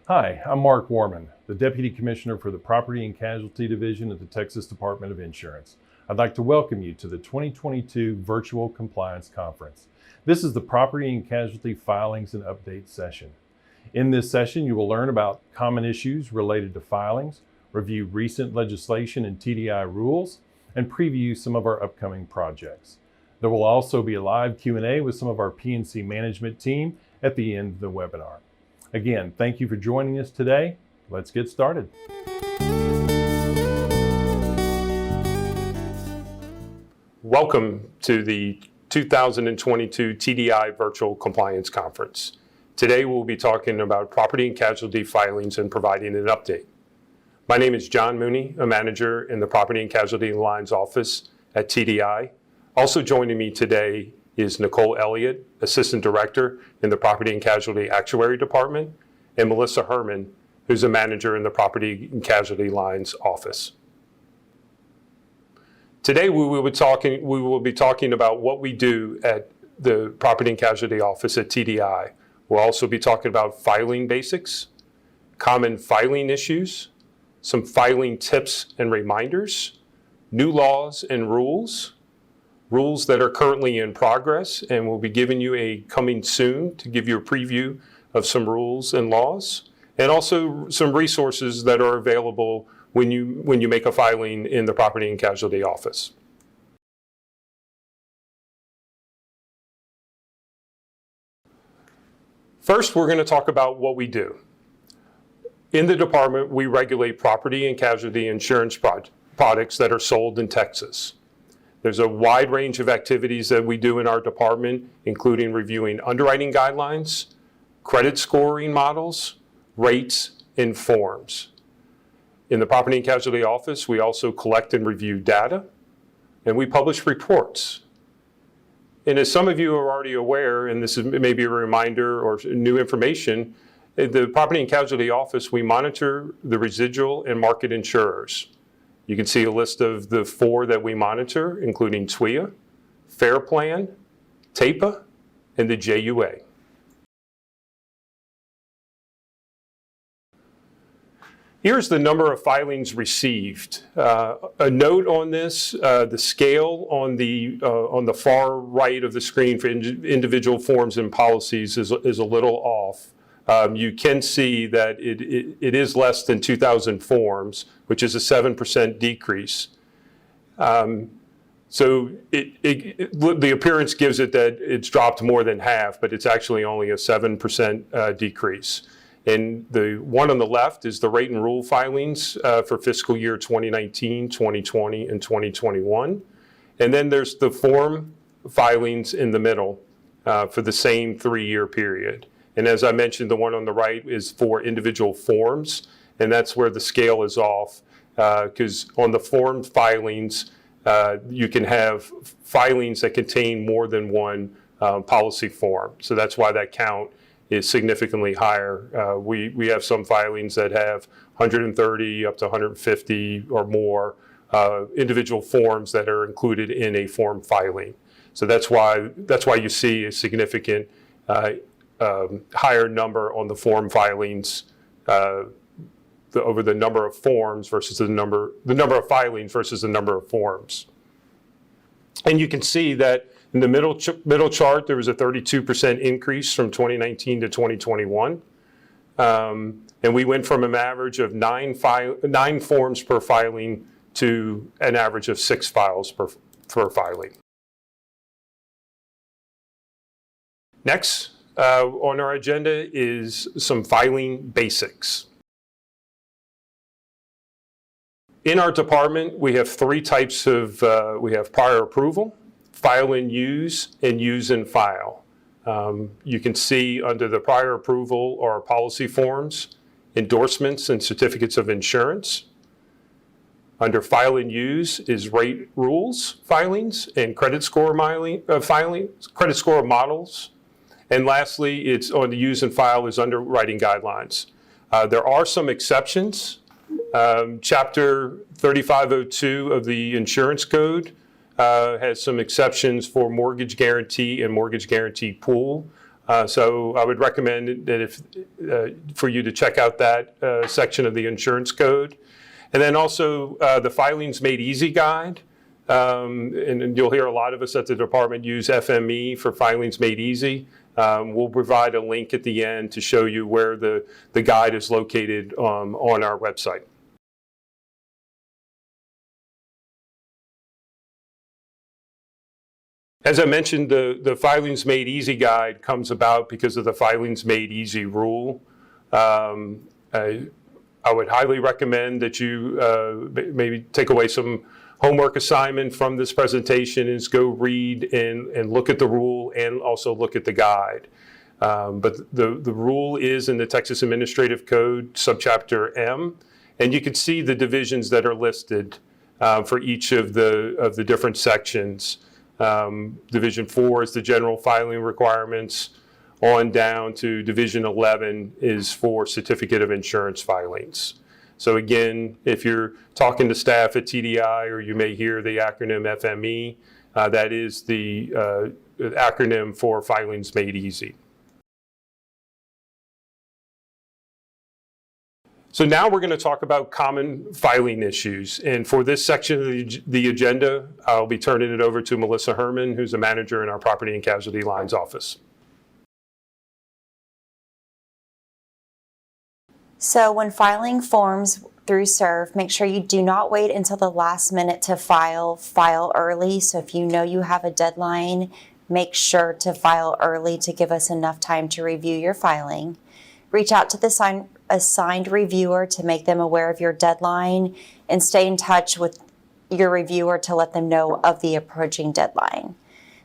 Hi, I'm Mark Warman, the Deputy Commissioner for the Property and Casualty Division at the Texas Department of Insurance. I'd like to welcome you to the 2022 Virtual Compliance Conference. This is the Property and Casualty Filings and Update session. In this session, you will learn about common issues related to filings, review recent legislation and TDI rules, and preview some of our upcoming projects. There will also be a live Q&A with some of our P&C management team at the end of the webinar. Again, thank you for joining us today. Let's get started. Welcome to the 2022 TDI Virtual Compliance Conference. Today we'll be talking about property and casualty filings and providing an update. My name is John Mooney, a manager in the Property and Casualty Lines office at TDI. Also joining me today is Nicole Elliott, Assistant Director in the Property and Casualty Actuary Department, and Melissa Herman, who's a manager in the Property and Casualty Lines office. Today we will be talking about what we do at the Property and Casualty office at TDI. We'll also be talking about filing basics, common filing issues, some filing tips and reminders, new laws and rules that are currently in progress, and we'll be giving you a coming soon to give you a preview of some rules and laws, and also some resources that are available when you make a filing in the Property and Casualty office. First, we're going to talk about what we do. In the department, we regulate property and casualty insurance products that are sold in Texas. There's a wide range of activities that we do in our department, including reviewing underwriting guidelines, credit scoring models, rates, and forms. In the Property and Casualty office, we also collect and review data, and we publish reports. And as some of you are already aware, and this is maybe a reminder or new information, at the Property and Casualty office, we monitor the residual and market insurers. You can see a list of the 4 that we monitor, including TWIA, Fair Plan, TAPA, and the JUA. Here's the number of filings received. A note on this, the scale on the far right of the screen for individual forms and policies is a little off. You can see that it is less than 2,000 forms, which is a 7% decrease. So the appearance gives it that it's dropped more than half, but it's actually only a 7% decrease. And the one on the left is the rate and rule filings for fiscal year 2019, 2020, and 2021. And then there's the form filings in the middle for the same 3-year period. And as I mentioned, the one on the right is for individual forms, and that's where the scale is off, because on the form filings, you can have filings that contain more than one policy form. So that's why that count is significantly higher. We have some filings that have 130 up to 150 or more individual forms that are included in a form filing. So that's why you see a significant higher number on the form filings over the number of forms versus the number of filings versus the number of forms. And you can see that in the middle chart, there was a 32% increase from 2019 to 2021. And we went from an average of 9 forms per filing to an average of 6 files per filing. Next on our agenda is some filing basics. In our department, we have 3 types of, we have prior approval, file and use and file. You can see under the prior approval are policy forms, endorsements, and certificates of insurance. Under file and use is rate rules filings and credit score models. And lastly, it's on the use and file is underwriting guidelines. There are some exceptions. Chapter 3502 of the Insurance Code has some exceptions for mortgage guarantee and mortgage guarantee pool. So I would recommend that for you to check out that section of the insurance code. And then also the Filings Made Easy guide. And you'll hear a lot of us at the department use FME for Filings Made Easy. We'll provide a link at the end to show you where the guide is located on our website. As I mentioned, the Filings Made Easy guide comes about because of the Filings Made Easy rule. I would highly recommend that you maybe take away some homework assignment from this presentation is go read and look at the rule and also look at the guide. But the rule is in the Texas Administrative Code, subchapter M, and you can see the divisions that are listed for each of the different sections. Division 4 is the general filing requirements, on down to Division 11 is for certificate of insurance filings. So again, if you're talking to staff at TDI or you may hear the acronym FME, that is the acronym for Filings Made Easy. So now we're going to talk about common filing issues. And for this section of the agenda, I'll be turning it over to Melissa Herman, who's a manager in our Property and Casualty Lines office. So when filing forms through SERV, make sure you do not wait until the last minute to file early. So if you know you have a deadline, make sure to file early to give us enough time to review your filing. Reach out to the assigned reviewer to make them aware of your deadline, and stay in touch with your reviewer to let them know of the approaching deadline.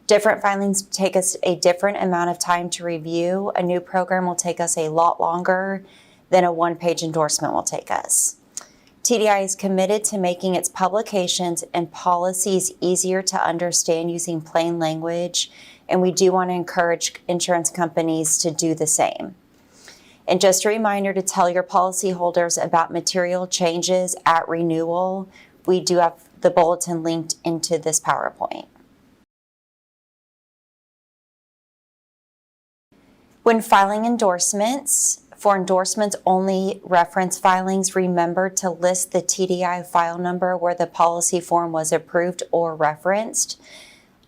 Different filings take us a different amount of time to review. A new program will take us a lot longer than a one-page endorsement will take us. TDI is committed to making its publications and policies easier to understand using plain language, and we do want to encourage insurance companies to do the same. And just a reminder to tell your policyholders about material changes at renewal. We do have the bulletin linked into this PowerPoint. When filing endorsements, for endorsements only reference filings, remember to list the TDI file number where the policy form was approved or referenced.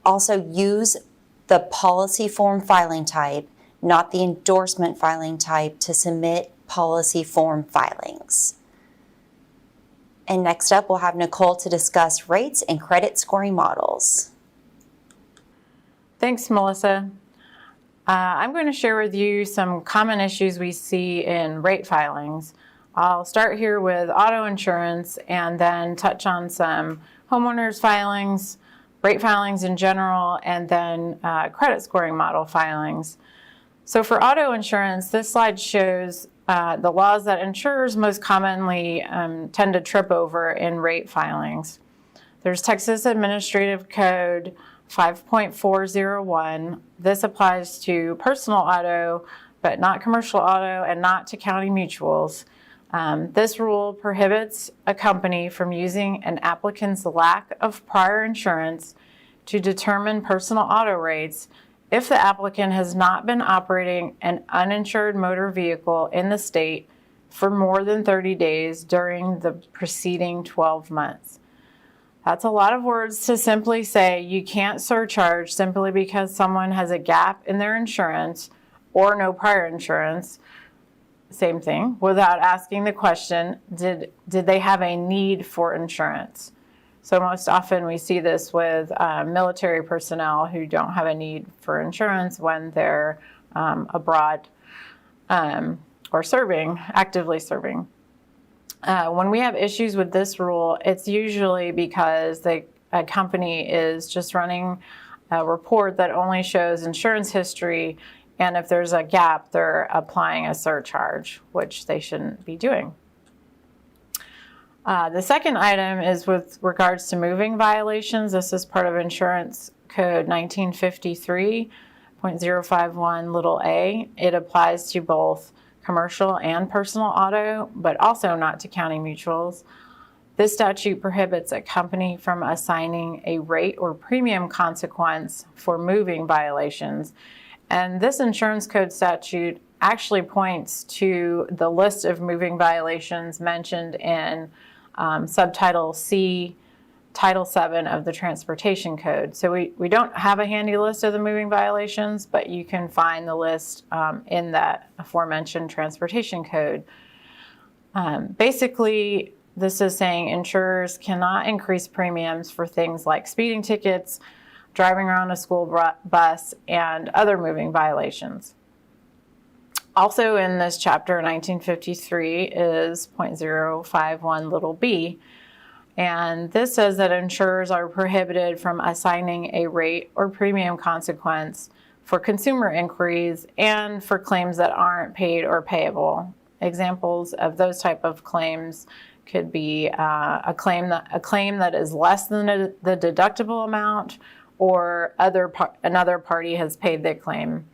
Also use the policy form filing type, not the endorsement filing type, to submit policy form filings. And next up, we'll have Nicole to discuss rates and credit scoring models. Thanks, Melissa. I'm going to share with you some common issues we see in rate filings. I'll start here with auto insurance and then touch on some homeowners filings, rate filings in general, and then credit scoring model filings. So for auto insurance, this slide shows the laws that insurers most commonly tend to trip over in rate filings. There's Texas Administrative Code 5.401. This applies to personal auto, but not commercial auto and not to county mutuals. This rule prohibits a company from using an applicant's lack of prior insurance to determine personal auto rates if the applicant has not been operating an uninsured motor vehicle in the state for more than 30 days during the preceding 12 months. That's a lot of words to simply say you can't surcharge simply because someone has a gap in their insurance or no prior insurance, same thing, without asking the question, did they have a need for insurance? So most often we see this with military personnel who don't have a need for insurance when they're abroad or actively serving. When we have issues with this rule, it's usually because a company is just running a report that only shows insurance history, and if there's a gap, they're applying a surcharge, which they shouldn't be doing. The second item is with regards to moving violations. This is part of Insurance Code 1953.051 little a. It applies to both commercial and personal auto, but also not to county mutuals. This statute prohibits a company from assigning a rate or premium consequence for moving violations. And this insurance code statute actually points to the list of moving violations mentioned in subtitle C, Title 7 of the Transportation Code. So we don't have a handy list of the moving violations, but you can find the list in that aforementioned Transportation Code. Basically, this is saying insurers cannot increase premiums for things like speeding tickets, driving around a school bus, and other moving violations. Also in this chapter, 1953, is .051 little b, and this says that insurers are prohibited from assigning a rate or premium consequence for consumer inquiries and for claims that aren't paid or payable. Examples of those type of claims could be a claim that is less than the deductible amount, or another party has paid the claim.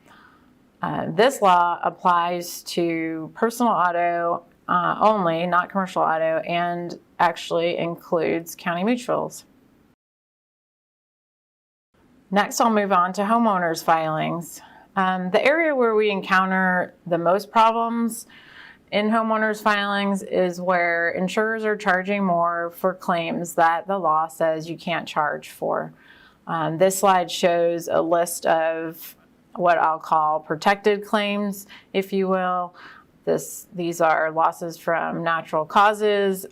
This law applies to personal auto only, not commercial auto, and actually includes county mutuals. Next, I'll move on to homeowners filings. The area where we encounter the most problems in homeowners filings is where insurers are charging more for claims that the law says you can't charge for. This slide shows a list of what I'll call protected claims, if you will. These are losses from natural causes,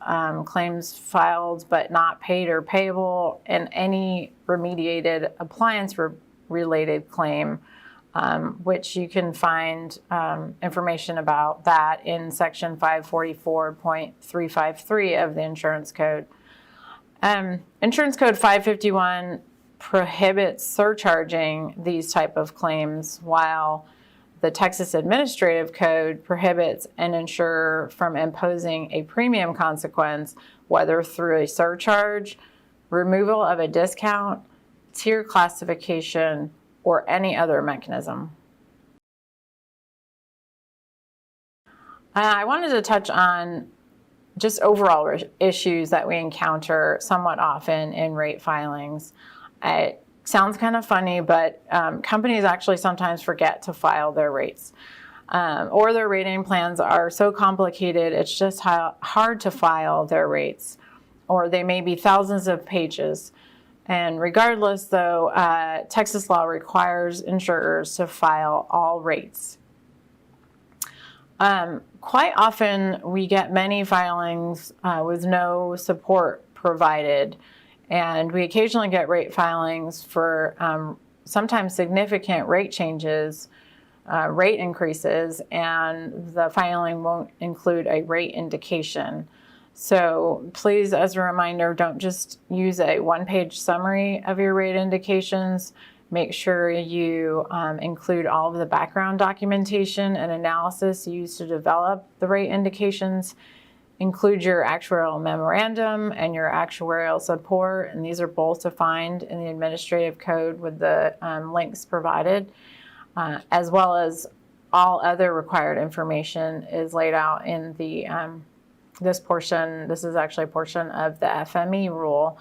claims filed but not paid or payable, and any remediated appliance-related claim, which you can find information about that in section 544.353 of the Insurance Code. Insurance Code 551 prohibits surcharging these type of claims, while the Texas Administrative Code prohibits an insurer from imposing a premium consequence, whether through a surcharge, removal of a discount, tier classification, or any other mechanism. I wanted to touch on just overall issues that we encounter somewhat often in rate filings. It sounds kind of funny, but companies actually sometimes forget to file their rates. Or their rating plans are so complicated, it's just hard to file their rates. Or they may be thousands of pages. And regardless, though, Texas law requires insurers to file all rates. Quite often, we get many filings with no support provided. And we occasionally get rate filings for sometimes significant rate changes, rate increases, and the filing won't include a rate indication. So please, as a reminder, don't just use a one-page summary of your rate indications. Make sure you include all of the background documentation and analysis used to develop the rate indications. Include your actuarial memorandum and your actuarial support, and these are both defined in the administrative code with the links provided, as well as all other required information is laid out in the this portion. This is actually a portion of the FME rule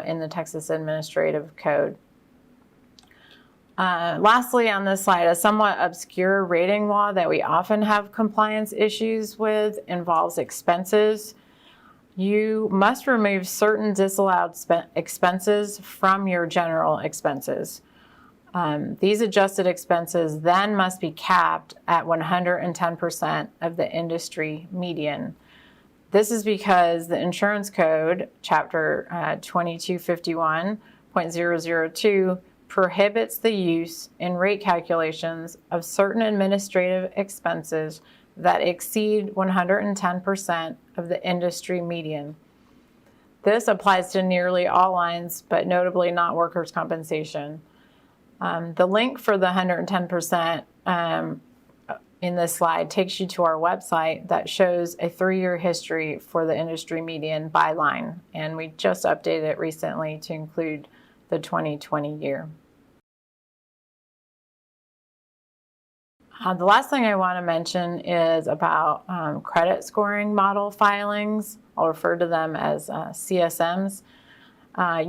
in the Texas Administrative Code. Lastly, on this slide, a somewhat obscure rating law that we often have compliance issues with involves expenses. You must remove certain disallowed expenses from your general expenses. These adjusted expenses then must be capped at 110% of the industry median. This is because the Insurance Code, Chapter 2251.002, prohibits the use in rate calculations of certain administrative expenses that exceed 110% of the industry median. This applies to nearly all lines, but notably not workers' compensation. The link for the 110% in this slide takes you to our website that shows a 3-year history for the industry median by line, and we just updated it recently to include the 2020 year. The last thing I want to mention is about credit scoring model filings. I'll refer to them as CSMs.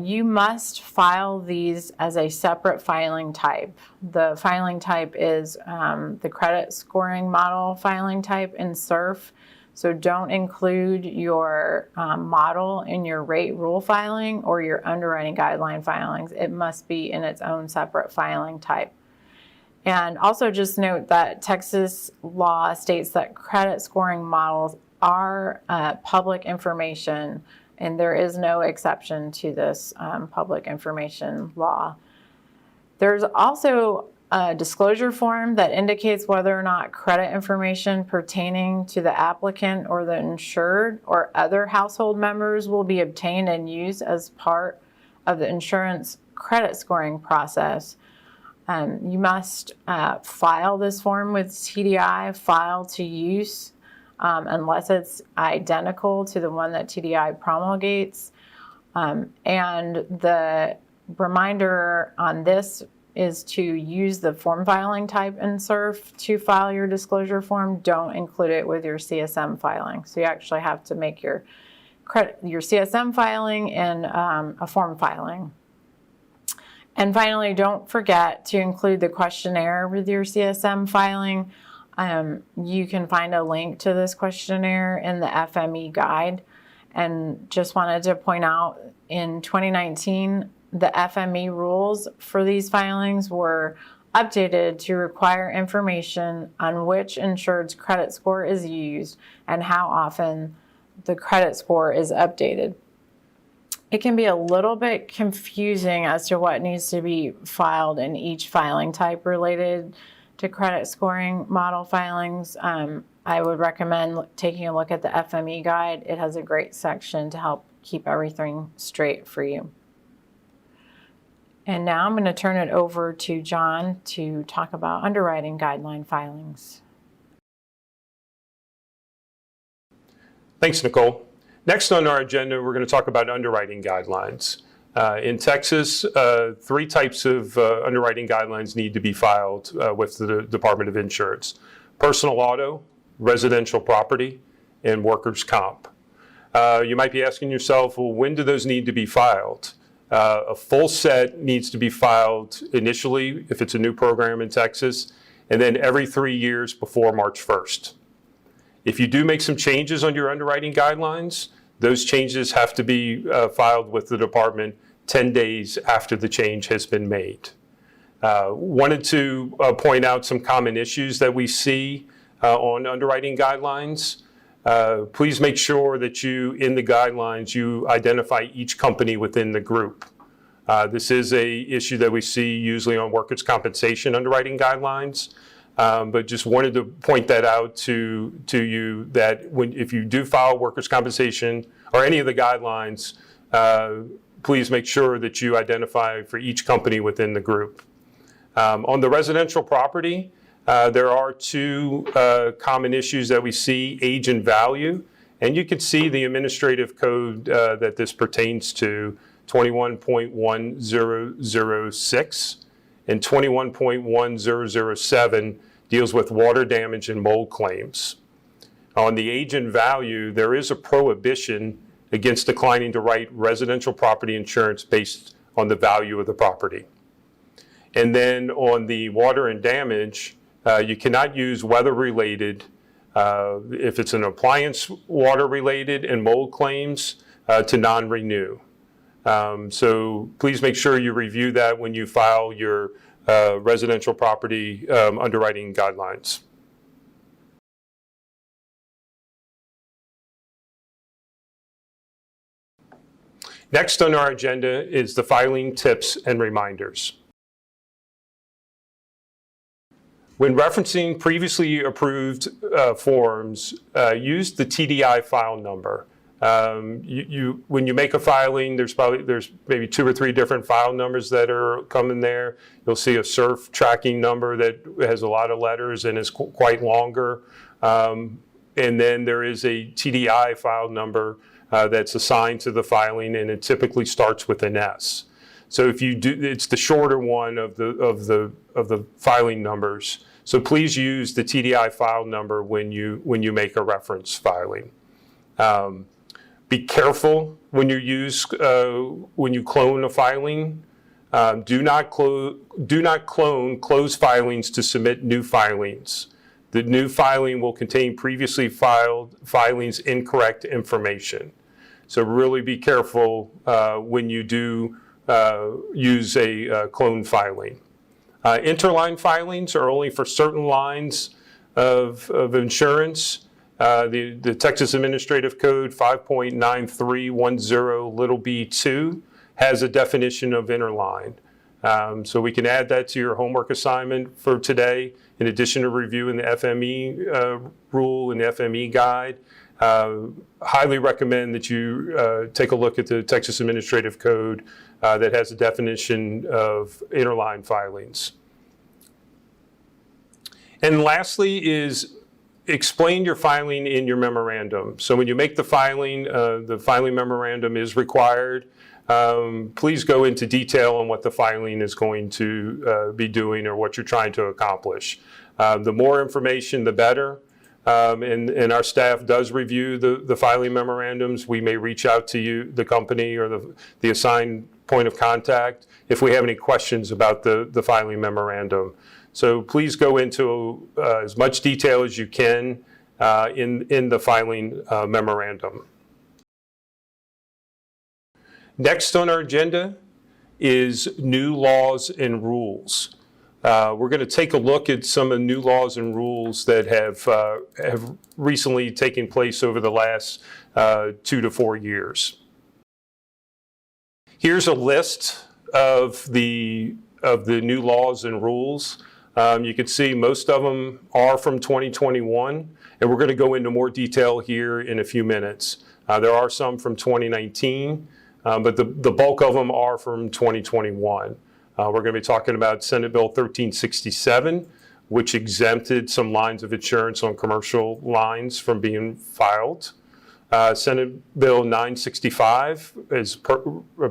You must file these as a separate filing type. The filing type is the credit scoring model filing type in SURF. So don't include your model in your rate rule filing or your underwriting guideline filings. It must be in its own separate filing type. And also just note that Texas law states that credit scoring models are public information, and there is no exception to this public information law. There's also a disclosure form that indicates whether or not credit information pertaining to the applicant or the insured or other household members will be obtained and used as part of the insurance credit scoring process. You must file this form with TDI, file to use, unless it's identical to the one that TDI promulgates. And the reminder on this is to use the form filing type in SURF to file your disclosure form. Don't include it with your CSM filing. So you actually have to make your CSM filing in a form filing. And finally, don't forget to include the questionnaire with your CSM filing. You can find a link to this questionnaire in the FME guide. And just wanted to point out, in 2019, the FME rules for these filings were updated to require information on which insured's credit score is used and how often the credit score is updated. It can be a little bit confusing as to what needs to be filed in each filing type related to credit scoring model filings. I would recommend taking a look at the FME guide. It has a great section to help keep everything straight for you. And now I'm going to turn it over to John to talk about underwriting guideline filings. Thanks, Nicole. Next on our agenda, we're going to talk about underwriting guidelines. In Texas, 3 types of underwriting guidelines need to be filed with the Department of Insurance: personal auto, residential property, and workers' comp. You might be asking yourself, well, when do those need to be filed? A full set needs to be filed initially if it's a new program in Texas, and then every 3 years before March 1st. If you do make some changes on your underwriting guidelines, those changes have to be filed with the department 10 days after the change has been made. Wanted to point out some common issues that we see on underwriting guidelines. Please make sure that in the guidelines, you identify each company within the group. This is an issue that we see usually on workers' compensation underwriting guidelines, but just wanted to point that out to you that if you do file workers' compensation or any of the guidelines, please make sure that you identify for each company within the group. On the residential property, there are 2 common issues that we see: age and value. And you can see the administrative code that this pertains to, 21.1006 and 21.1007 deals with water damage and mold claims. On the age and value, there is a prohibition against declining to write residential property insurance based on the value of the property. And then on the water and damage, you cannot use weather-related, if it's an appliance water-related and mold claims, to non-renew. So please make sure you review that when you file your residential property underwriting guidelines. Next on our agenda is the filing tips and reminders. When referencing previously approved forms, use the TDI file number. When you make a filing, there's maybe 2 or 3 different file numbers that are coming there. You'll see a SURF tracking number that has a lot of letters and is quite longer. And then there is a TDI file number that's assigned to the filing, and it typically starts with an S. So if you do, it's the shorter one of the filing numbers. So please use the TDI file number when you make a reference filing. Be careful when you clone a filing. Do not clone closed filings to submit new filings. The new filing will contain previously filed filings incorrect information. So really be careful when you do use a clone filing. Interline filings are only for certain lines of insurance. The Texas Administrative Code 5.9310b2 has a definition of interline. So we can add that to your homework assignment for today, in addition to reviewing the FME rule and the FME guide. Highly recommend that you take a look at the Texas Administrative Code that has a definition of interline filings. And lastly is explain your filing in your memorandum. So when you make the filing memorandum is required. Please go into detail on what the filing is going to be doing or what you're trying to accomplish. The more information, the better. And our staff does review the filing memorandums. We may reach out to you, the company, or the assigned point of contact if we have any questions about the filing memorandum. So please go into as much detail as you can in the filing memorandum. Next on our agenda is new laws and rules. We're going to take a look at some of the new laws and rules that have recently taken place over the last 2 to 4 years. Here's a list of the new laws and rules. You can see most of them are from 2021, and we're going to go into more detail here in a few minutes. There are some from 2019. But the bulk of them are from 2021. We're going to be talking about Senate Bill 1367, which exempted some lines of insurance on commercial lines from being filed. Senate Bill 965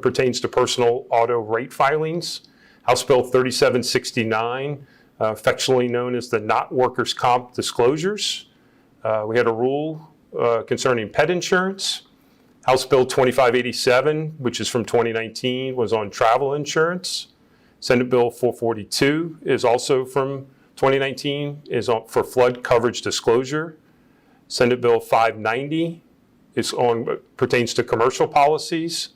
pertains to personal auto rate filings. House Bill 3769, affectionately known as the not workers' comp disclosures. We had a rule concerning pet insurance. House Bill 2587, which is from 2019, was on travel insurance. Senate Bill 442 is also from 2019, is for flood coverage disclosure. Senate Bill 590 pertains to commercial policies.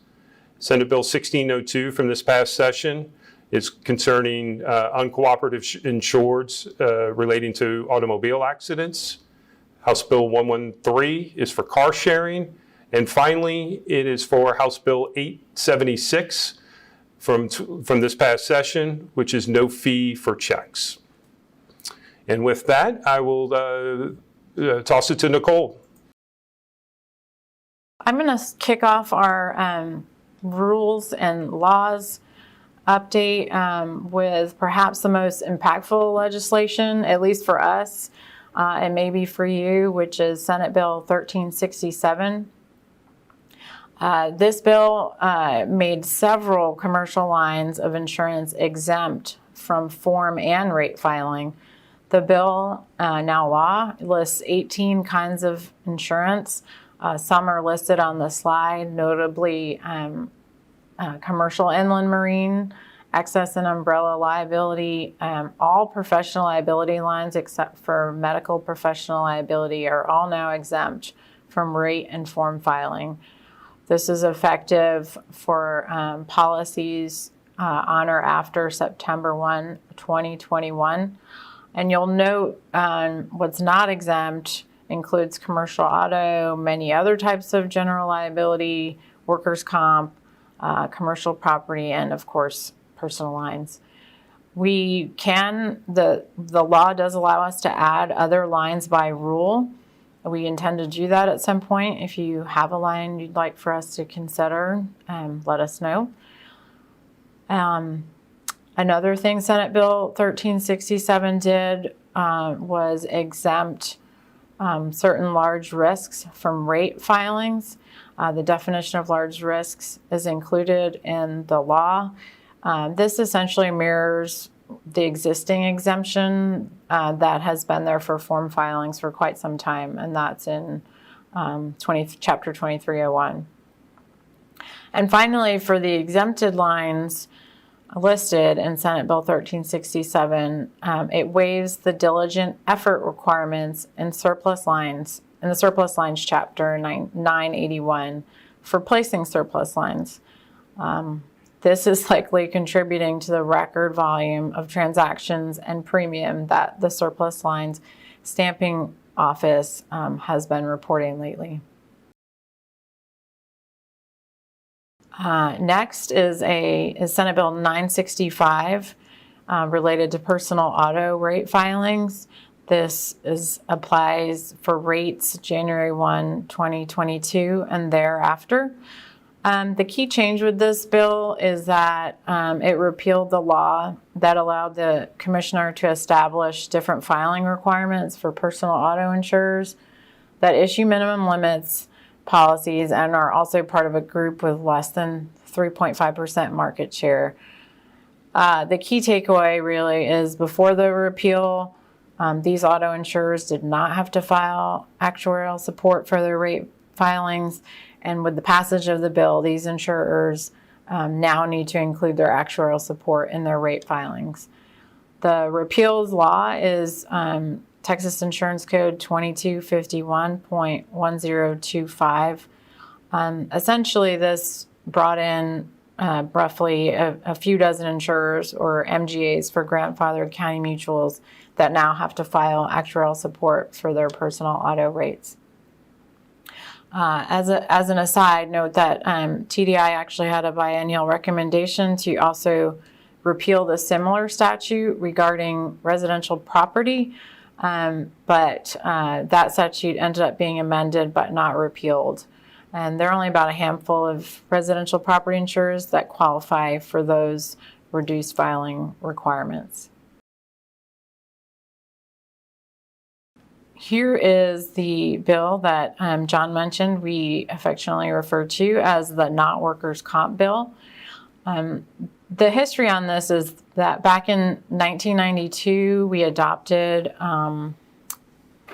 Senate Bill 1602 from this past session is concerning uncooperative insureds relating to automobile accidents. House Bill 113 is for car sharing. And finally, it is for House Bill 876 from this past session, which is no fee for checks. And with that, I will toss it to Nicole. I'm going to kick off our rules and laws update with perhaps the most impactful legislation, at least for us, and maybe for you, which is Senate Bill 1367. This bill made several commercial lines of insurance exempt from form and rate filing. The bill, now law, lists 18 kinds of insurance. Some are listed on the slide, notably commercial inland marine, excess and umbrella liability. All professional liability lines except for medical professional liability are all now exempt from rate and form filing. This is effective for policies on or after September 1, 2021. And you'll note what's not exempt includes commercial auto, many other types of general liability, workers' comp, commercial property, and of course, personal lines. The law does allow us to add other lines by rule. We intend to do that at some point. If you have a line you'd like for us to consider, let us know. Another thing Senate Bill 1367 did was exempt certain large risks from rate filings. The definition of large risks is included in the law. This essentially mirrors the existing exemption that has been there for form filings for quite some time, and that's in Chapter 2301. And finally, for the exempted lines listed in Senate Bill 1367, it waives the diligent effort requirements in surplus lines, in the surplus lines chapter 981 for placing surplus lines. This is likely contributing to the record volume of transactions and premium that the surplus lines stamping office has been reporting lately. Next is Senate Bill 965 related to personal auto rate filings. This applies for rates January 1, 2022 and thereafter. The key change with this bill is that it repealed the law that allowed the commissioner to establish different filing requirements for personal auto insurers that issue minimum limits policies and are also part of a group with less than 3.5% market share. The key takeaway really is before the repeal, these auto insurers did not have to file actuarial support for their rate filings. And with the passage of the bill, these insurers now need to include their actuarial support in their rate filings. The repeals law is Texas Insurance Code 2251.1025. Essentially, this brought in roughly a few dozen insurers or MGAs for grandfathered county mutuals that now have to file actuarial support for their personal auto rates. As an aside, note that TDI actually had a biennial recommendation to also repeal the similar statute regarding residential property, but that statute ended up being amended but not repealed. And there are only about a handful of residential property insurers that qualify for those reduced filing requirements. Here is the bill that John mentioned we affectionately refer to as the Not Workers' Comp Bill. The history on this is that back in 1992, we adopted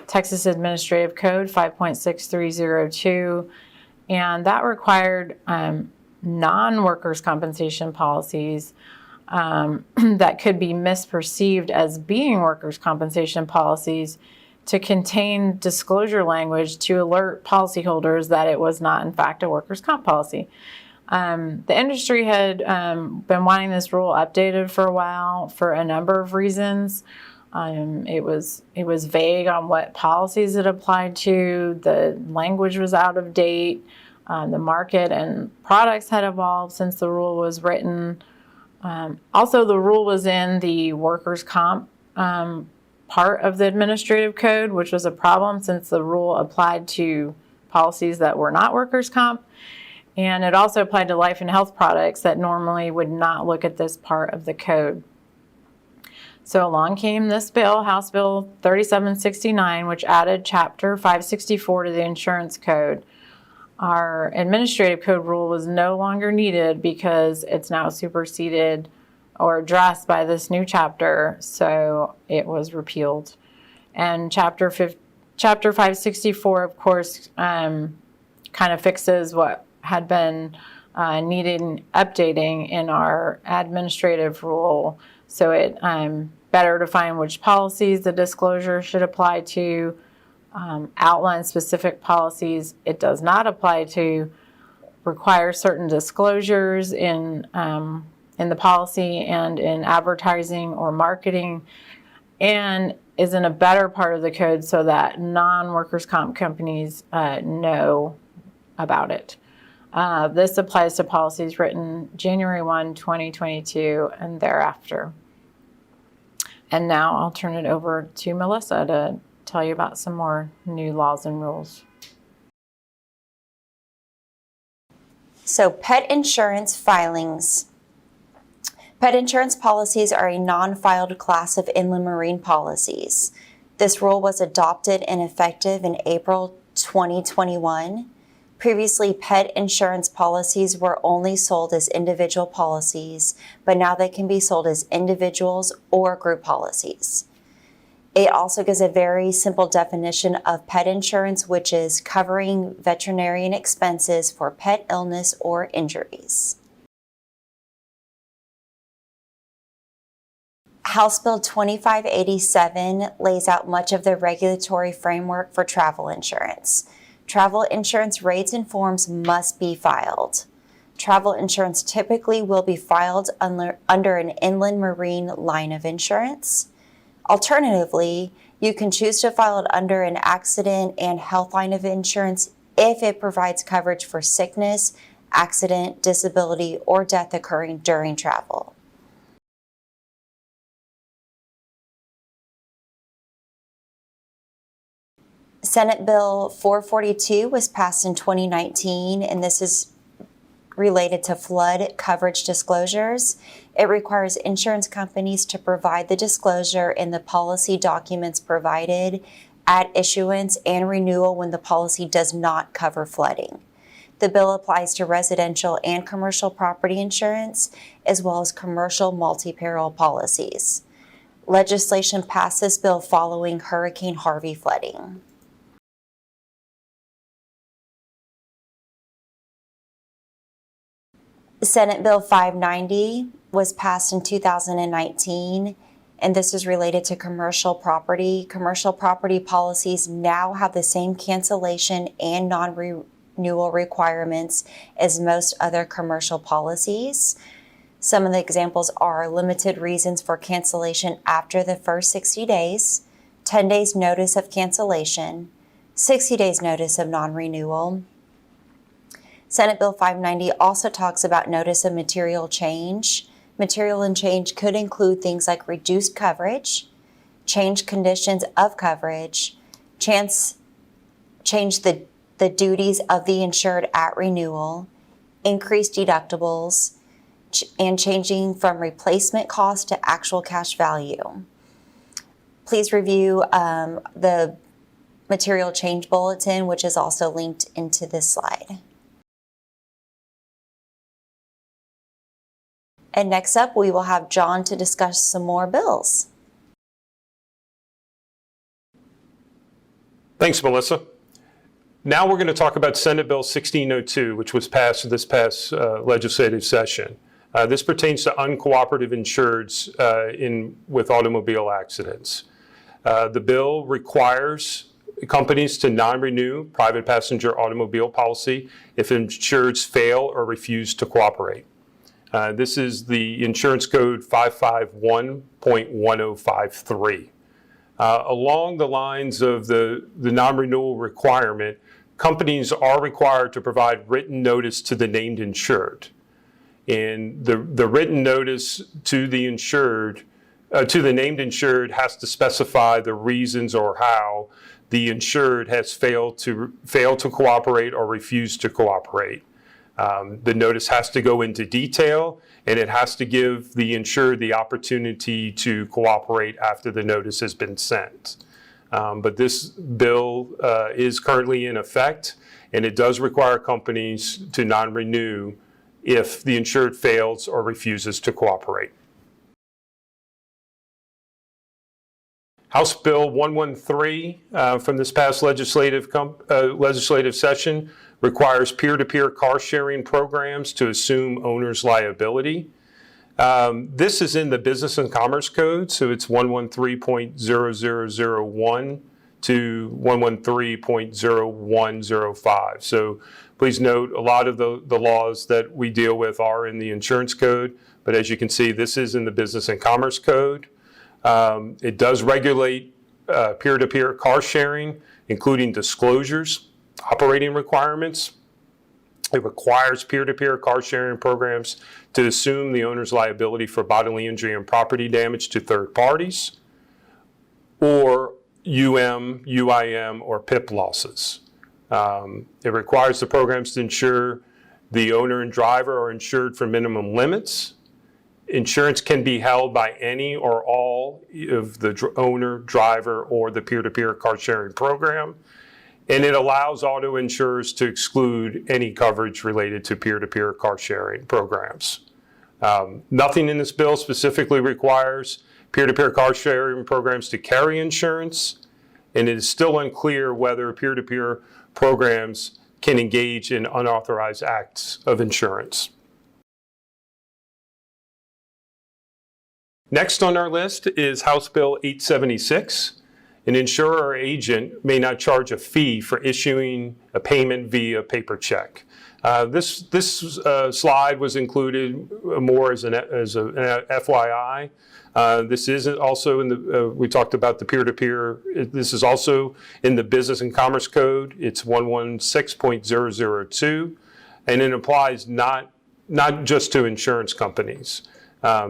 Texas Administrative Code 5.6302, and that required non-workers' compensation policies that could be misperceived as being workers' compensation policies to contain disclosure language to alert policyholders that it was not, in fact, a workers' comp policy. The industry had been wanting this rule updated for a while for a number of reasons. It was vague on what policies it applied to. The language was out of date. The market and products had evolved since the rule was written. Also, the rule was in the workers' comp part of the administrative code, which was a problem since the rule applied to policies that were not workers' comp. And it also applied to life and health products that normally would not look at this part of the code. So along came this bill, House Bill 3769, which added Chapter 564 to the insurance code. Our administrative code rule was no longer needed because it's now superseded or addressed by this new chapter, so it was repealed. And Chapter 564, of course, kind of fixes what had been needed updating in our administrative rule. So it better define which policies the disclosure should apply to, outline specific policies it does not apply to, require certain disclosures in the policy and in advertising or marketing, and is in a better part of the code so that non-workers' comp companies know about it. This applies to policies written January 1, 2022 and thereafter. And now I'll turn it over to Melissa to tell you about some more new laws and rules. So pet insurance filings. Pet insurance policies are a non-filed class of inland marine policies. This rule was adopted and effective in April 2021. Previously, pet insurance policies were only sold as individual policies, but now they can be sold as individuals or group policies. It also gives a very simple definition of pet insurance, which is covering veterinarian expenses for pet illness or injuries. House Bill 2587 lays out much of the regulatory framework for travel insurance. Travel insurance rates and forms must be filed. Travel insurance typically will be filed under an inland marine line of insurance. Alternatively, you can choose to file it under an accident and health line of insurance if it provides coverage for sickness, accident, disability, or death occurring during travel. Senate Bill 442 was passed in 2019, and this is related to flood coverage disclosures. It requires insurance companies to provide the disclosure in the policy documents provided at issuance and renewal when the policy does not cover flooding. The bill applies to residential and commercial property insurance, as well as commercial multi-peril policies. Legislation passed this bill following Hurricane Harvey flooding. Senate Bill 590 was passed in 2019, and this is related to commercial property. Commercial property policies now have the same cancellation and non-renewal requirements as most other commercial policies. Some of the examples are limited reasons for cancellation after the first 60 days, 10 days notice of cancellation, 60 days notice of non-renewal. Senate Bill 590 also talks about notice of material change. Material change could include things like reduced coverage, change conditions of coverage, change the duties of the insured at renewal, increased deductibles, and changing from replacement cost to actual cash value. Please review the material change bulletin, which is also linked into this slide. And next up, we will have John to discuss some more bills. Thanks, Melissa. Now we're going to talk about Senate Bill 1602, which was passed this past legislative session. This pertains to uncooperative insureds with automobile accidents. The bill requires companies to non-renew private passenger automobile policy if insureds fail or refuse to cooperate. This is the insurance code 551.1053. Along the lines of the non-renewal requirement, companies are required to provide written notice to the named insured. And the written notice to the insured, to the named insured, has to specify the reasons or how the insured has failed to cooperate or refused to cooperate. The notice has to go into detail, and it has to give the insured the opportunity to cooperate after the notice has been sent. But this bill is currently in effect, and it does require companies to non-renew if the insured fails or refuses to cooperate. House Bill 113 from this past legislative session requires peer-to-peer car sharing programs to assume owner's liability. This is in the Business and Commerce Code, so it's 113.0001 to 113.0105. So please note, a lot of the laws that we deal with are in the Insurance Code, but as you can see, this is in the Business and Commerce Code. It does regulate peer-to-peer car sharing, including disclosures, operating requirements. It requires peer-to-peer car sharing programs to assume the owner's liability for bodily injury and property damage to third parties, or UIM, or PIP losses. It requires the programs to ensure the owner and driver are insured for minimum limits. Insurance can be held by any or all of the owner, driver, or the peer-to-peer car sharing program. And it allows auto insurers to exclude any coverage related to peer-to-peer car sharing programs. Nothing in this bill specifically requires peer-to-peer car sharing programs to carry insurance, and it is still unclear whether peer-to-peer programs can engage in unauthorized acts of insurance. Next on our list is House Bill 876. An insurer or agent may not charge a fee for issuing a payment via paper check. This slide was included more as an FYI. This is also in the, we talked about the peer-to-peer. This is also in the Business and Commerce Code. It's 116.002, and it applies not just to insurance companies.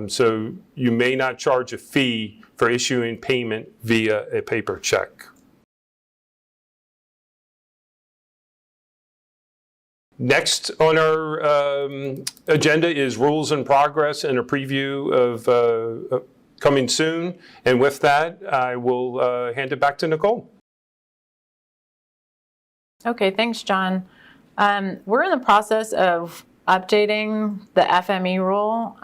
So you may not charge a fee for issuing payment via a paper check. Next on our agenda is rules in progress and a preview of coming soon. And with that, I will hand it back to Nicole. Okay, thanks, John. We're in the process of updating the FME rule.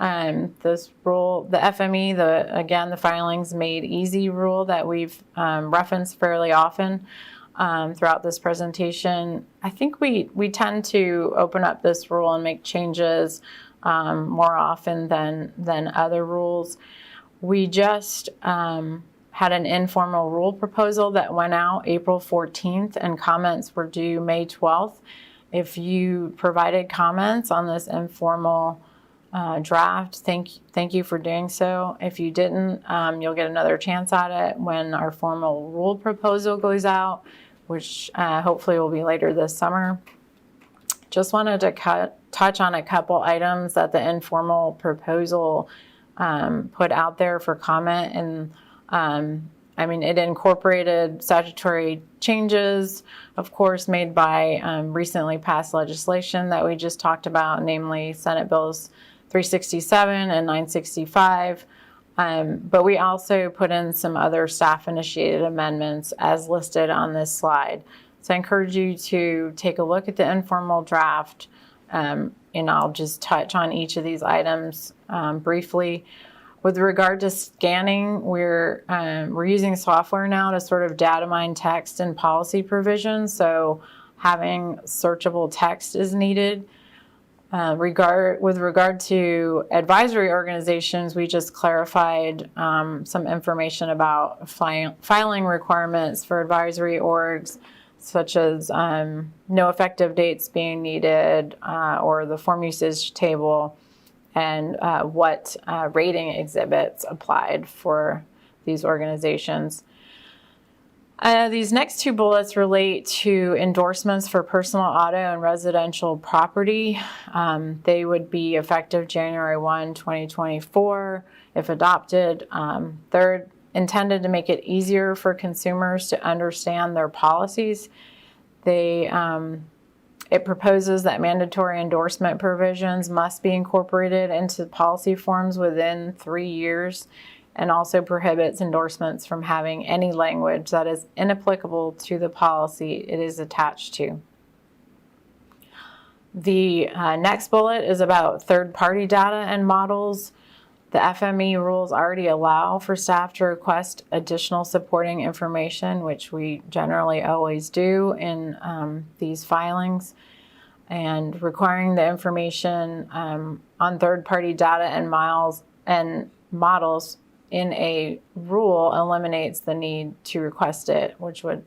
This rule, the FME, the filings made easy rule that we've referenced fairly often throughout this presentation. I think we tend to open up this rule and make changes more often than other rules. We just had an informal rule proposal that went out April 14th, and comments were due May 12th. If you provided comments on this informal draft, thank you for doing so. If you didn't, you'll get another chance at it when our formal rule proposal goes out, which hopefully will be later this summer. Just wanted to touch on a couple items that the informal proposal put out there for comment. And it incorporated statutory changes, of course, made by recently passed legislation that we just talked about, namely Senate Bills 367 and 965. But we also put in some other staff-initiated amendments as listed on this slide. So I encourage you to take a look at the informal draft, and I'll just touch on each of these items briefly. With regard to scanning, we're using software now to sort of data mine text and policy provisions, so having searchable text is needed. With regard to advisory organizations, we just clarified some information about filing requirements for advisory orgs, such as no effective dates being needed or the form usage table, and what rating exhibits applied for these organizations. These next two bullets relate to endorsements for personal auto and residential property. They would be effective January 1, 2024, if adopted. They're intended to make it easier for consumers to understand their policies. It proposes that mandatory endorsement provisions must be incorporated into policy forms within 3 years, and also prohibits endorsements from having any language that is inapplicable to the policy it is attached to. The next bullet is about third-party data and models. The FME rules already allow for staff to request additional supporting information, which we generally always do in these filings. And requiring the information on third-party data and models in a rule eliminates the need to request it, which would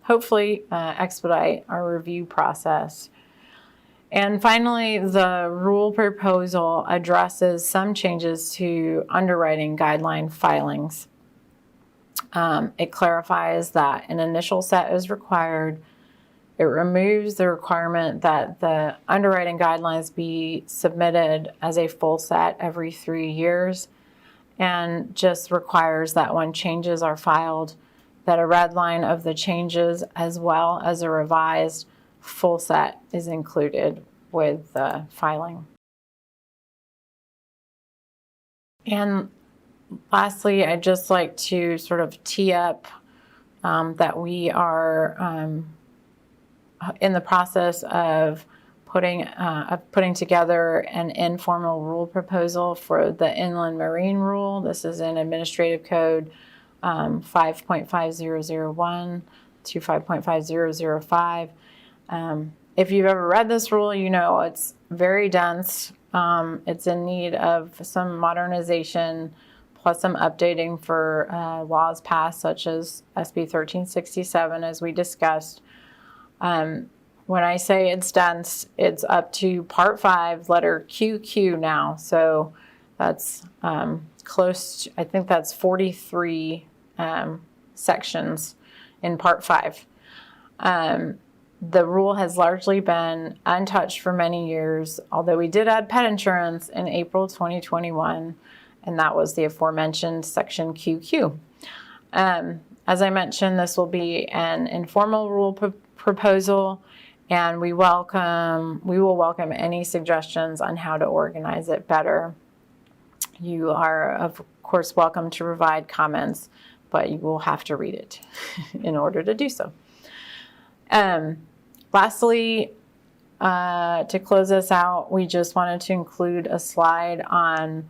hopefully expedite our review process. And finally, the rule proposal addresses some changes to underwriting guideline filings. It clarifies that an initial set is required. It removes the requirement that the underwriting guidelines be submitted as a full set every 3 years, and just requires that when changes are filed, that a red line of the changes as well as a revised full set is included with the filing. And lastly, I'd just like to sort of tee up that we are in the process of putting together an informal rule proposal for the inland marine rule. This is in Administrative Code 5.5001 to 5.5005. If you've ever read this rule, you know it's very dense. It's in need of some modernization plus some updating for laws passed, such as SB 1367, as we discussed. When I say it's dense, it's up to Part 5, letter QQ now. So that's close to, I think that's 43 sections in Part 5. The rule has largely been untouched for many years, although we did add pet insurance in April 2021, and that was the aforementioned section QQ. As I mentioned, this will be an informal rule proposal, and we will welcome any suggestions on how to organize it better. You are, of course, welcome to provide comments, but you will have to read it in order to do so. Lastly, to close this out, we just wanted to include a slide on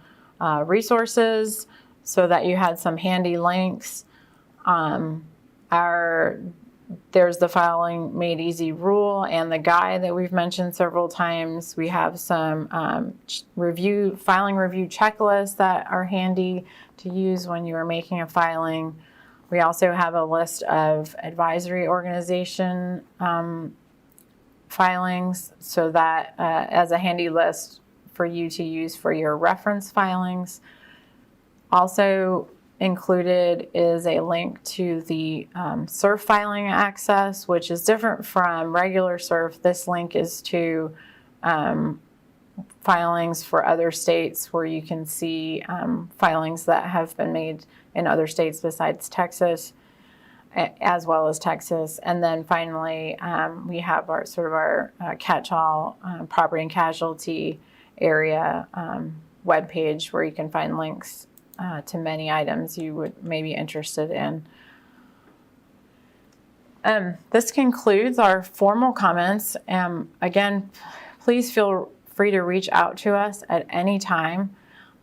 resources so that you had some handy links. There's the Filing Made Easy rule and the guide that we've mentioned several times. We have some filing review checklists that are handy to use when you are making a filing. We also have a list of advisory organization filings, so that as a handy list for you to use for your reference filings. Also included is a link to the SURF filing access, which is different from regular SURF. This link is to filings for other states, where you can see filings that have been made in other states besides Texas, as well as Texas. And then finally, we have our catch-all property and casualty area webpage, where you can find links to many items you may be interested in. This concludes our formal comments. Again, please feel free to reach out to us at any time.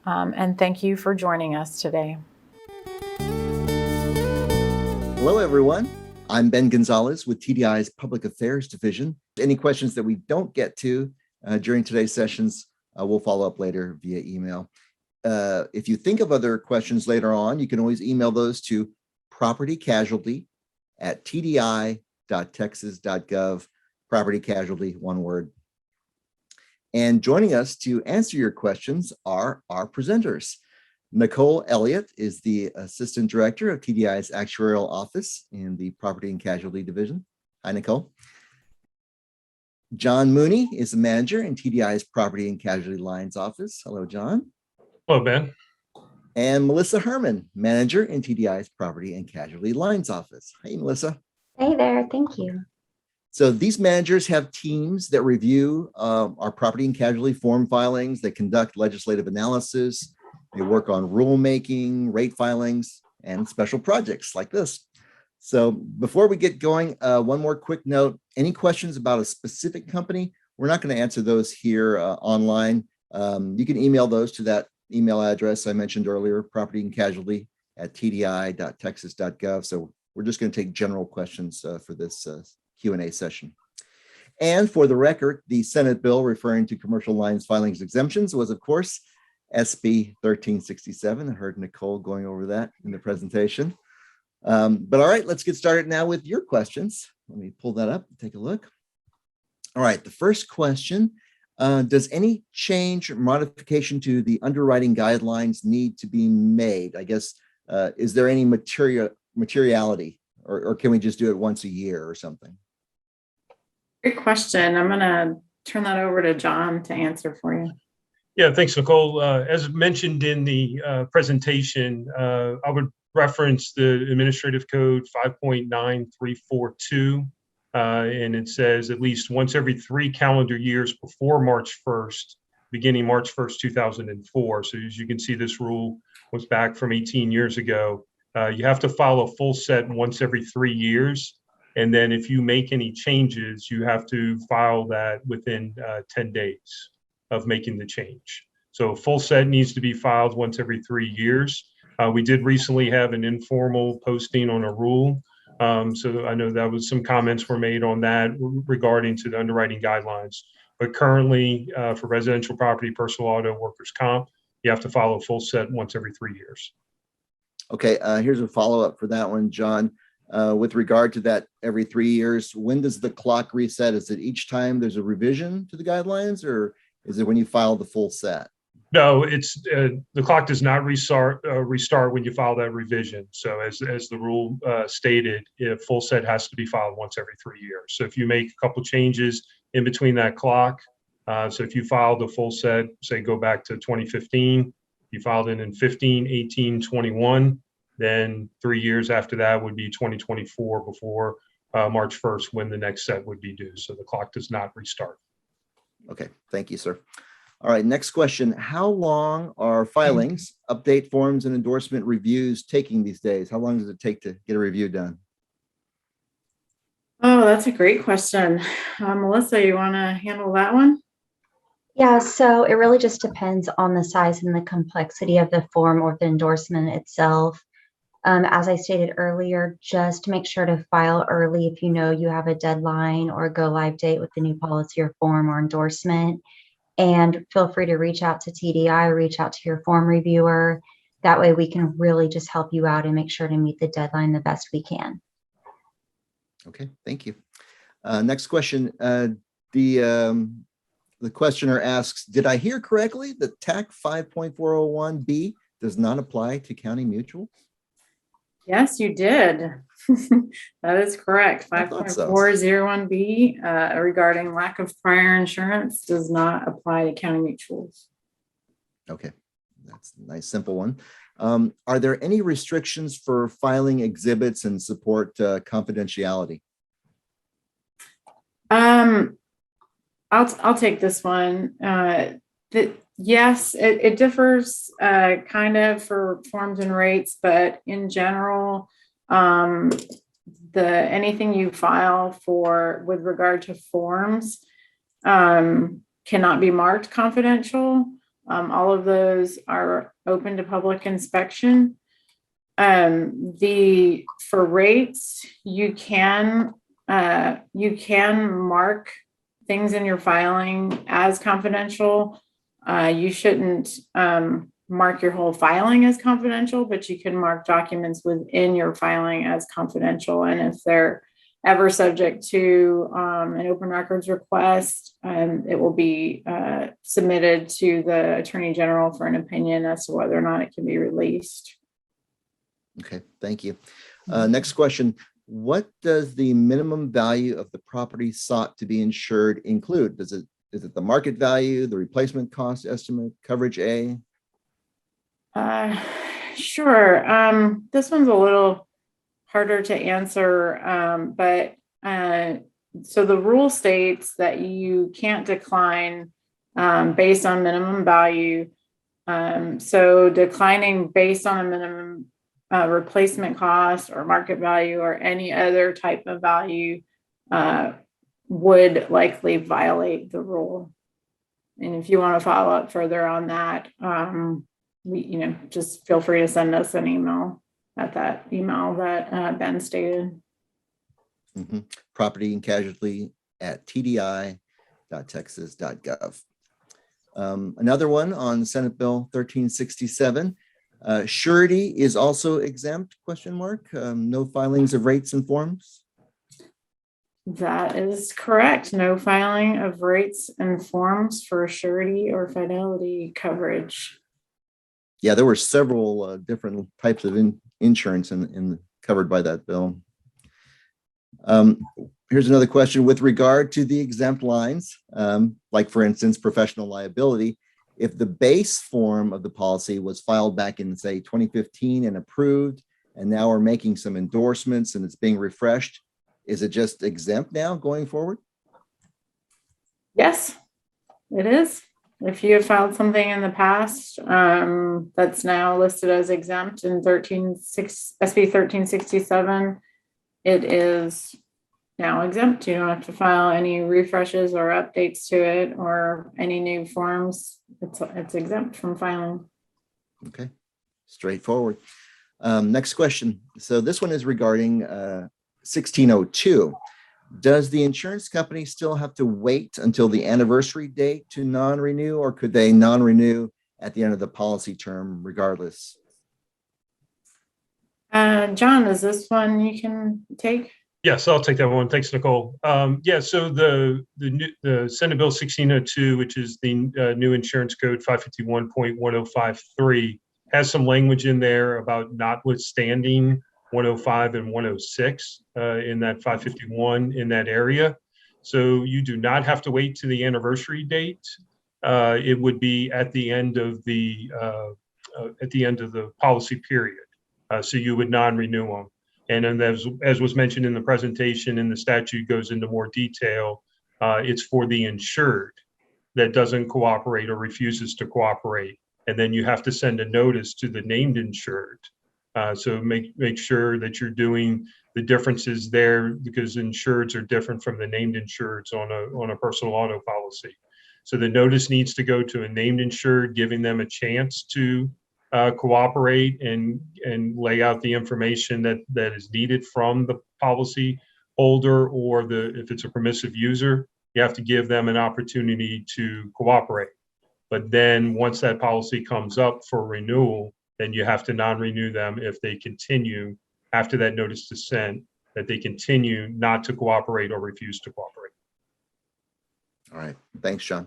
And thank you for joining us today. Hello, everyone. I'm Ben Gonzalez with TDI's Public Affairs Division. Any questions that we don't get to during today's sessions, we'll follow up later via email. If you think of other questions later on, you can always email those to propertycasualty@tdi.texas.gov, property casualty, one word. And joining us to answer your questions are our presenters. Nicole Elliott is the Assistant Director of TDI's Actuarial Office in the Property and Casualty Division. Hi, Nicole. John Mooney is the Manager in TDI's Property and Casualty Lines Office. Hello, John. Hello, Ben. And Melissa Herman, Manager in TDI's Property and Casualty Lines Office. Hey, Melissa. Hey there, thank you. So these managers have teams that review our property and casualty form filings. They conduct legislative analysis. They work on rulemaking, rate filings, and special projects like this. So before we get going, one more quick note. Any questions about a specific company, we're not going to answer those here online. You can email those to that email address I mentioned earlier, propertyandcasualty@tdi.texas.gov. So we're just going to take general questions for this Q&A session. And for the record, the Senate bill referring to commercial lines filings exemptions was, of course, SB 1367. I heard Nicole going over that in the presentation. But all right, let's get started now with your questions. Let me pull that up and take a look. All right, the first question, does any change or modification to the underwriting guidelines need to be made? I guess, is there any materiality, or can we just do it once a year or something? Great question. I'm going to turn that over to John to answer for you. Yeah, thanks, Nicole. As mentioned in the presentation, I would reference the Administrative Code 5.9342, and it says at least once every 3 calendar years before March 1st, beginning March 1st, 2004. So as you can see, this rule was back from 18 years ago. You have to file a full set once every 3 years, And then if you make any changes, you have to file that within 10 days of making the change. So a full set needs to be filed once every 3 years. We did recently have an informal posting on a rule. So I know that was some comments were made on that regarding to the underwriting guidelines. But currently for residential property, personal auto, workers' comp, you have to follow a full set once every 3 years. Okay, here's a follow-up for that one, John. With regard to that every 3 years, when does the clock reset? Is it each time there's a revision to the guidelines, or is it when you file the full set? No, it's the clock does not restart when you file that revision. So as the rule stated, full set has to be filed once every 3 years. So if you make a couple changes in between that clock, so if you filed the full set, say go back to 2015, you filed it in 15, 18, 21, then 3 years after that would be 2024 before March 1st when the next set would be due. So the clock does not restart. Okay, thank you, sir. All right, next question. How long are filings, update forms, and endorsement reviews taking these days? How long does it take to get a review done? Oh, that's a great question. Melissa, you want to handle that one? Yeah, so it really just depends on the size and the complexity of the form or the endorsement itself. As I stated earlier, just make sure to file early if you know you have a deadline or a go live date with the new policy or form or endorsement. And feel free to reach out to TDI, reach out to your form reviewer. That way we can really just help you out and make sure to meet the deadline the best we can. Okay, thank you. Next question. The questioner asks, did I hear correctly that TAC 5.401B does not apply to county mutuals? Yes, you did. That is correct. I thought so. 5.401B regarding lack of prior insurance does not apply to county mutuals. Okay, that's a nice, simple one. Are there any restrictions for filing exhibits and support confidentiality? I'll take this one. Yes, it differs kind of for forms and rates, but in general, anything you file for with regard to forms cannot be marked confidential. All of those are open to public inspection. For rates, you can mark things in your filing as confidential. You shouldn't mark your whole filing as confidential, but you can mark documents within your filing as confidential. And if they're ever subject to an open records request, it will be submitted to the Attorney General for an opinion as to whether or not it can be released. Okay, thank you. Next question. What does the minimum value of the property sought to be insured include? Is it the market value, the replacement cost estimate, coverage A? Sure. This one's a little harder to answer, but so the rule states that you can't decline based on minimum value. So declining based on a minimum replacement cost or market value or any other type of value would likely violate the rule. And if you want to follow up further on that, just feel free to send us an email at that email that Ben stated. Mm-hmm. Property and casualty at tdi.texas.gov. Another one on Senate Bill 1367. Surety is also exempt, ? No filings of rates and forms? That is correct. No filing of rates and forms for surety or fidelity coverage. Yeah, there were several different types of insurance covered by that bill. Here's another question with regard to the exempt lines, like for instance, professional liability. If the base form of the policy was filed back in, say, 2015 and approved, and now we're making some endorsements and it's being refreshed, is it just exempt now going forward? Yes, it is. If you have filed something in the past that's now listed as exempt in SB 1367, it is now exempt. You don't have to file any refreshes or updates to it or any new forms. It's exempt from filing. Okay, straightforward. Next question. So this one is regarding 1602. Does the insurance company still have to wait until the anniversary date to non-renew, or could they non-renew at the end of the policy term regardless? John, is this one you can take? Yes, I'll take that one. Thanks, Nicole. Yeah, so the Senate Bill 1602, which is the new insurance code 551.1053, has some language in there about notwithstanding 105 and 106 in that 551 in that area. So you do not have to wait to the anniversary date. It would be at the end of the policy period. So you would non-renew them. And then as was mentioned in the presentation, and the statute goes into more detail, it's for the insured that doesn't cooperate or refuses to cooperate. And then you have to send a notice to the named insured. So make sure that you're doing the differences there, because insureds are different from the named insureds on a personal auto policy. So the notice needs to go to a named insured, giving them a chance to cooperate and lay out the information that is needed from the policy holder, or if it's a permissive user, you have to give them an opportunity to cooperate. But then once that policy comes up for renewal, then you have to non-renew them if they continue after that notice is sent, that they continue not to cooperate or refuse to cooperate. All right, thanks, John.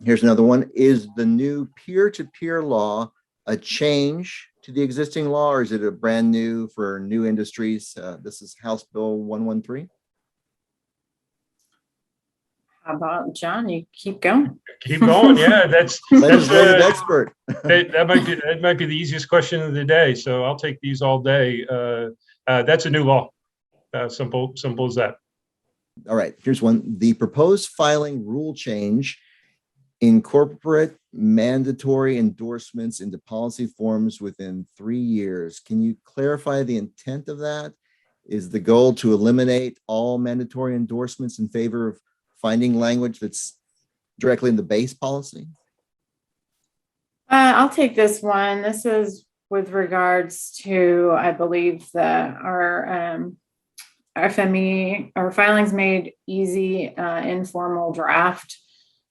Here's another one. Is the new peer-to-peer law a change to the existing law, or is it a brand new for new industries? This is House Bill 113. How about John? You keep going. Keep going. Yeah, that's Legislative expert. that might be the easiest question of the day. So I'll take these all day. That's a new law. Simple as that. All right, here's one. The proposed filing rule change incorporate mandatory endorsements into policy forms within 3 years. Can you clarify the intent of that? Is the goal to eliminate all mandatory endorsements in favor of finding language that's directly in the base policy? I'll take this one. This is with regards to, I believe, our FME, our filings made easy, informal draft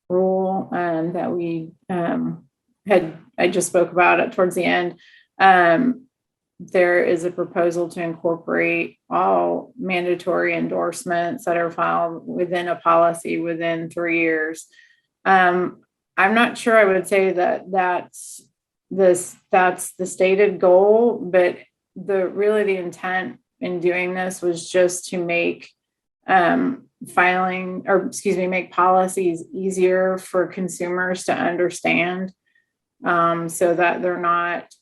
rule that we I just spoke about it towards the end. There is a proposal to incorporate all mandatory endorsements that are filed within a policy within 3 years. I'm not sure I would say that's the stated goal, but the intent in doing this was just to make make policies easier for consumers to understand, so that they're not,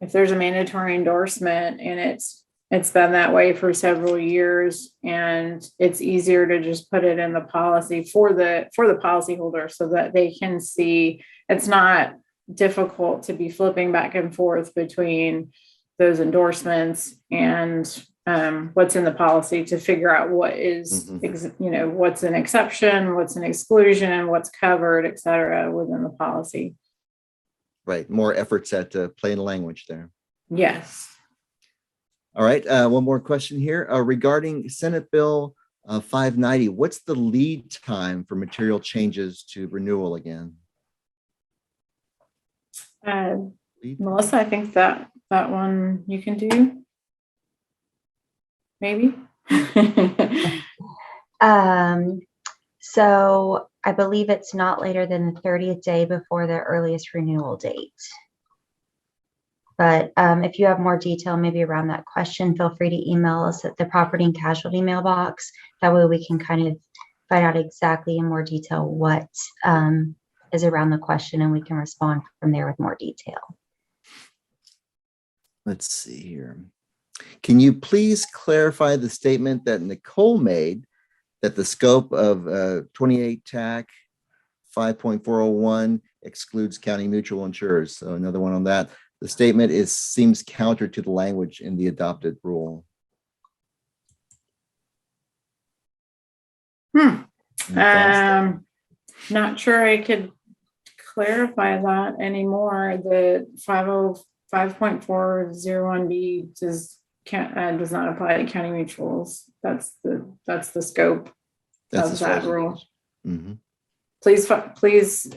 if there's a mandatory endorsement and it's been that way for several years, and it's easier to just put it in the policy for the policyholder so that they can see. It's not difficult to be flipping back and forth between those endorsements and what's in the policy to figure out what is, what's an exception, what's an exclusion, what's covered, et cetera, within the policy. Right, more efforts at plain language there. Yes. All right, one more question here regarding Senate Bill 590. What's the lead time for material changes to renewal again? Melissa, I think that one you can do. Maybe. So I believe it's not later than the 30th day before the earliest renewal date. But if you have more detail, maybe around that question, feel free to email us at the property and casualty mailbox. That way we can kind of find out exactly in more detail what is around the question, and we can respond from there with more detail. Let's see here. Can you please clarify the statement that Nicole made that the scope of 28 TAC 5.401 excludes county mutual insurers? So another one on that. The statement seems counter to the language in the adopted rule. Any thoughts? Not sure I could clarify that anymore. The 505.401B does not apply to county mutuals. That's the scope That's of as far that as it rule. goes. Mhm. Please,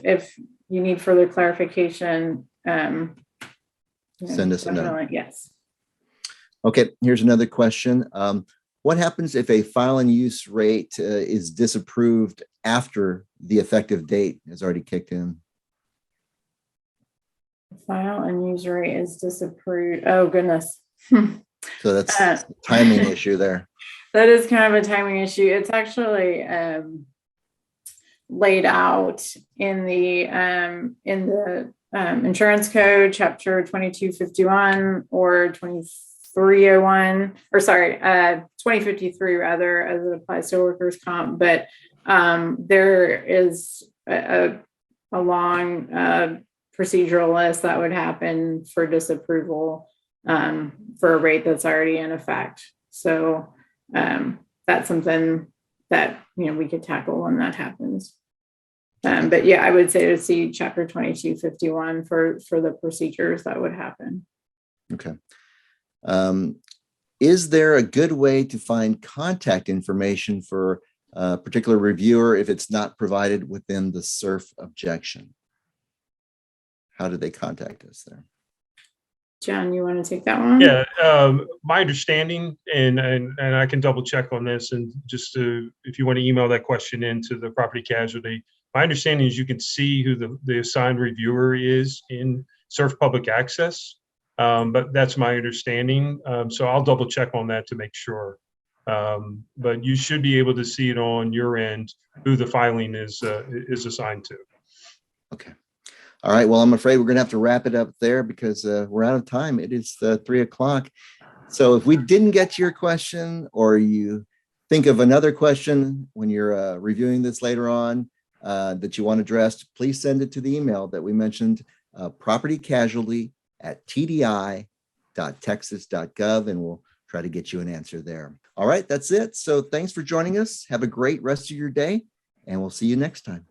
if you need further clarification, Send us a note. definitely, yes. Okay, here's another question. What happens if a file and use rate is disapproved after the effective date has already kicked in? File and use rate is disapproved. Oh, goodness. So that's a timing issue there. That is kind of a timing issue. It's actually laid out in the insurance code, chapter 2251 or 2301, or sorry, 2053 rather, as it applies to workers' comp. But there is a long procedural list that would happen for disapproval for a rate that's already in effect. So that's something that we could tackle when that happens. But yeah, I would say to see chapter 2251 for the procedures that would happen. Okay. Is there a good way to find contact information for a particular reviewer if it's not provided within the SURF objection? How do they contact us there? John, you want to take that one? Yeah, my understanding, and I can double check on this, and just if you want to email that question into the property casualty, my understanding is you can see who the assigned reviewer is in SURF Public Access, but that's my understanding. So I'll double check on that to make sure. But you should be able to see it on your end who the filing is assigned to. Okay. All right. Well, I'm afraid we're going to have to wrap it up there because we're out of time. It is 3 o'clock. So if we didn't get to your question, or you think of another question when you're reviewing this later on that you want addressed, please send it to the email that we mentioned, propertycasualty@tdi.texas.gov, and we'll try to get you an answer there. All right. That's it. So thanks for joining us. Have a great rest of your day, and we'll see you next time.